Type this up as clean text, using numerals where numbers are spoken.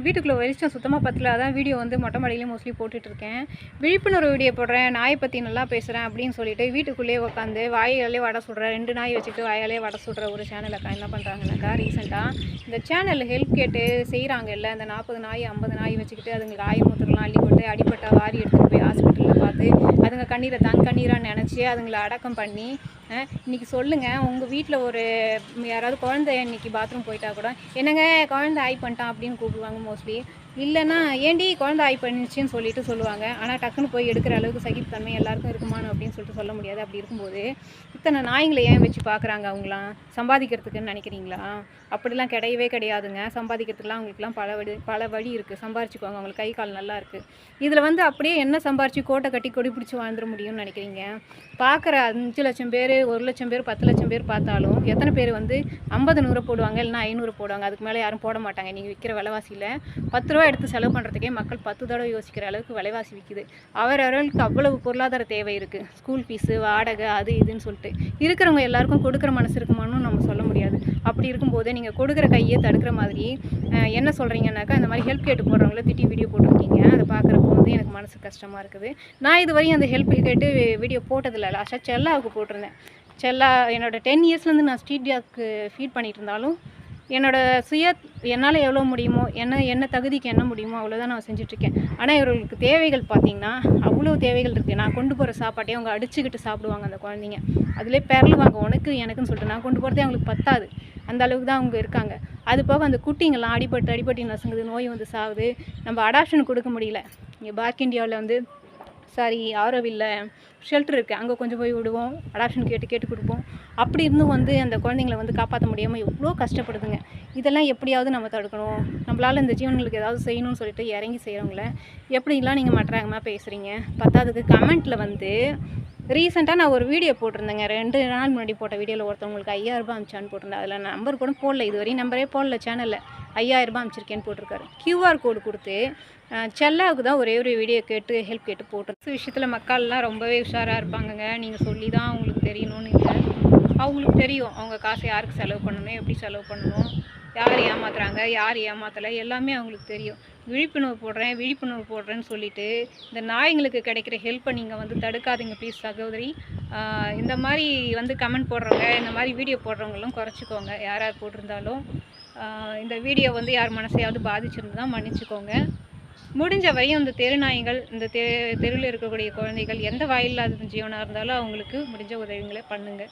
வீட்டுக்குள்ளே வெளிச்சம் சுத்தமாக பத்தல. அதான் வீடியோ வந்து மொட்டை மாடியிலே மோஸ்ட்லி போட்டுட்ருக்கேன். விழிப்புணர்வு வீடியோ போடுறேன், நாயை பற்றி நல்லா பேசுகிறேன் அப்படின்னு சொல்லிட்டு வீட்டுக்குள்ளேயே உட்காந்து வாயாலே வடை சுடுறேன். 2 நாய் வச்சுக்கிட்டு வாயாலே வடை சுடுற ஒரு சேனல் அக்கா என்ன பண்ணுறாங்கனாக்கா, ரீசெண்டாக இந்த சேனலில் ஹெல்ப் கேட்டு செய்கிறாங்கல்ல, இந்த 40 நாய் 50 நாய் வச்சுக்கிட்டு அதுங்களுக்கு ஆய மூத்திரலாம் அள்ளி கொண்டு அடிபட்டா வாரி எடுத்துகிட்டு போய் ஹாஸ்பிட்டலில் பார்த்து அதுங்க கண்ணீரை தன் கண்ணீராக நினச்சி அதுங்களை அடக்கம் பண்ணி இன்றைக்கி சொல்லுங்கள், உங்கள் வீட்டில் ஒரு யாராவது குழந்தை இன்றைக்கி பாத்ரூம் போயிட்டா கூட என்னங்க குழந்தை ஆய் பண்ணிட்டான் அப்படின்னு கூப்பிடுவாங்க மோஸ்ட்லி. இல்லைன்னா ஏண்டி குழந்தை ஆய் பண்ணிச்சின்னு சொல்லிட்டு சொல்லுவாங்க. ஆனால் டக்குன்னு போய் எடுக்கிற அளவுக்கு சகிப்புத்தன்மை எல்லாருக்கும் இருக்குமான்னு அப்படின்னு சொல்லிட்டு சொல்ல முடியாது. அப்படி இருக்கும்போது இத்தனை நாய்களை ஏன் வச்சு பார்க்குறாங்க? அவங்களாம் சம்பாதிக்கிறதுக்குன்னு நினைக்கிறீங்களா? அப்படிலாம் கிடையவே கிடையாதுங்க. சம்பாதிக்கிறதுக்குலாம் அவங்களுக்குலாம் பல வழி இருக்குது. சம்பாரிச்சுக்குவாங்க, அவங்களுக்கு கை கால் நல்லா இருக்குது. இதில் வந்து அப்படியே என்ன சம்பாரித்து கோட்டை கட்டி கொடி பிடிச்சி வாழ்ந்துட முடியும்னு நினைக்கிறீங்க? பார்க்குற 5 லட்சம் பேர் 1 லட்சம் பேர் 10 லட்சம் பேர் பார்த்தாலும் எத்தனை பேர் வந்து 50 100 போடுவாங்க, இல்லைனா 500 போடுவாங்க. அதுக்கு மேலே யாரும் போட மாட்டாங்க. நீங்கள் விற்கிற விலைவாசியில் 10 ரூபா எடுத்து செலவு பண்ணுறதுக்கே மக்கள் 10 தடவை யோசிக்கிற அளவுக்கு விலைவாசி விற்கிது. அவரவர்களுக்கு அவ்வளவு பொருளாதார தேவை இருக்குது. ஸ்கூல் ஃபீஸு, வாடகை, அது இதுன்னு சொல்லிட்டு இருக்கிறவங்க எல்லாருக்கும் கொடுக்குற மனசு இருக்குமான்னு நம்ம சொல்ல முடியாது. அப்படி இருக்கும்போது நீங்கள் கொடுக்குற கையை தடுக்கிற மாதிரி என்ன சொல்கிறீங்கன்னாக்கா, இந்த மாதிரி ஹெல்ப் கேட்டு போடுறவங்கள திட்டி வீடியோ போட்டிருக்கீங்க. அதை பார்க்குறப்போ வந்து எனக்கு மனசு கஷ்டமாக இருக்குது. நான் இது வரையும் அந்த ஹெல்ப் கேட்டு வீடியோ போட்டதில்லை. லாஸ்ட்டாக செல்லாவுக்கு போட்டிருந்தேன். செல்லா என்னோட 10 இயர்ஸ்லேருந்து நான் ஸ்ட்ரீட் டாக்கு ஃபீட் பண்ணிகிட்டு இருந்தாலும் என்னால் எவ்வளோ முடியுமோ என்ன தகுதிக்கு என்ன முடியுமோ அவ்வளோதான் நான் செஞ்சுட்ருக்கேன். ஆனால் இவர்களுக்கு தேவைகள் பார்த்திங்கன்னா அவ்வளோ தேவைகள் இருக்குது. நான் கொண்டு போகிற சாப்பாட்டையும் அவங்க அடிச்சுக்கிட்டு சாப்பிடுவாங்க அந்த குழந்தைங்க. அதிலே பெரலுவாங்க, உனக்கு எனக்குன்னு சொல்லிட்டு. நான் கொண்டு போகிறதே அவங்களுக்கு பத்தாது, அந்த அளவுக்கு தான் அவங்க இருக்காங்க. அது போக அந்த குட்டிங்கெல்லாம் அடிபட்டு நசுங்குது, நோய் வந்து சாகுது. நம்ம அடாப்ஷன் கொடுக்க முடியல. இங்கே பேக் இந்தியாவில் வந்து ஆரோவில் ஷெல்டர் இருக்குது, அங்கே கொஞ்சம் போய் விடுவோம், அடாப்ஷன் கேட்டு கொடுப்போம். அப்படி இருந்தும் வந்து அந்த குழந்தைங்களை வந்து காப்பாற்ற முடியாமல் எவ்வளோ கஷ்டப்படுதுங்க. இதெல்லாம் எப்படியாவது நம்ம தடுக்கணும். நம்மளால் இந்த ஜீவன்களுக்கு ஏதாவது செய்யணும்னு சொல்லிட்டு இறங்கி செய்கிறவங்கள எப்படிலாம் நீங்கள் மற்றமாக பேசுகிறீங்க? பத்தாவதுக்கு கமெண்ட்டில் வந்து ரீசெண்டாக நான் ஒரு வீடியோ போட்டிருந்தேங்க. 2 நாள் முன்னாடி போட்ட வீடியோவில் ஒருத்தவங்களுக்கு 5000 ரூபாய் அனுப்பிச்சான்னு போட்டிருந்தேன். அதில் நம்பர் கூட போடல, இதுவரையும் நம்பரே போடல சேனலில். 5000 ரூபாய் அனுப்பிச்சிருக்கேன்னு போட்டிருக்காரு. QR கோடு கொடுத்து செல்லாவுக்கு தான் ஒரே ஒரு வீடியோ கேட்டு ஹெல்ப் கேட்டு போட்டிருக்கேன். விஷயத்தில் மக்கள்லாம் ரொம்பவே உஷாராக இருப்பாங்கங்க. நீங்கள் சொல்லி தான் அவங்களுக்கு தெரியணும்னு இல்லை, அவங்களுக்கு தெரியும் அவங்க காசை யாருக்கு செலவு பண்ணணும், எப்படி செலவு பண்ணணும், யார் ஏமாத்துறாங்க யார் ஏமாத்தலை எல்லாமே அவங்களுக்கு தெரியும். விழிப்புணர்வு போடுறேன்னு சொல்லிட்டு இந்த நாய்ங்களுக்கு கிடைக்கிற ஹெல்ப்பை நீங்கள் வந்து தடுக்காதீங்க ப்ளீஸ் சகோதரி. இந்த மாதிரி வந்து கமெண்ட் போடுறவங்க, இந்த மாதிரி வீடியோ போடுறவங்களும் குறைச்சிக்கோங்க. யார் போட்டிருந்தாலும் இந்த வீடியோ வந்து யார் மனசையாவது பாதிச்சிருந்தா மன்னிச்சுக்கோங்க. முடிஞ்ச வரையும் இந்த தெரு நாய்கள், இந்த தெருவில் இருக்கக்கூடிய குழந்தைகள், எந்த வாயில்லாத ஜீவனாக இருந்தாலும் அவங்களுக்கு முடிஞ்ச உதவிகளை பண்ணுங்கள்.